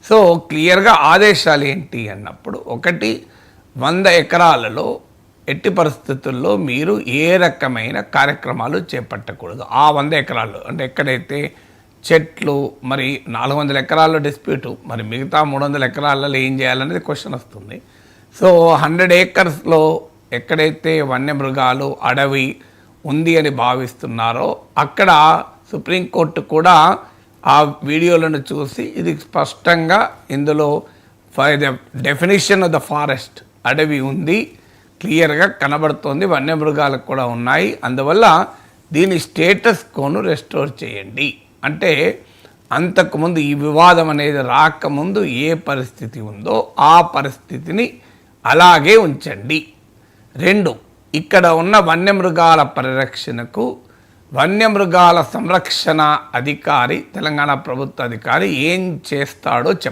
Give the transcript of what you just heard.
So క్లియర్గా ఆదేశాలు ఏంటి అన్నప్పుడు, ఒకటి 100 ఎకరాలలో ఎట్టి పరిస్థితుల్లో మీరు ఏ రకమైన కార్యక్రమాలు చేపట్టకూడదు. ఆ 100 ఎకరాలు అంటే ఎక్కడైతే చెట్లు, మరి 400 ఎకరాల్లో డిస్ప్యూటు, మరి మిగతా 300 ఎకరాలలో ఏం చేయాలనేది క్వశ్చన్ వస్తుంది. సో 100 ఏకర్స్లో ఎక్కడైతే వన్యమృగాలు, అడవి ఉంది అని భావిస్తున్నారో అక్కడ సుప్రీంకోర్టు కూడా ఆ వీడియోలను చూసి ఇది స్పష్టంగా ఇందులో డెఫినిషన్ ఆఫ్ ద ఫారెస్ట్, అడవి ఉంది, క్లియర్గా కనబడుతోంది, వన్యమృగాలకు కూడా ఉన్నాయి, అందువల్ల దీని స్టేటస్ కోను రెస్టోర్ చేయండి. అంటే అంతకుముందు ఈ వివాదం అనేది రాకముందు ఏ పరిస్థితి ఉందో ఆ పరిస్థితిని అలాగే ఉంచండి. 2, ఇక్కడ ఉన్న వన్యమృగాల పరిరక్షణకు వన్యమృగాల సంరక్షణ అధికారి, తెలంగాణ ప్రభుత్వ అధికారి ఏం చేస్తాడో చెప్పండి.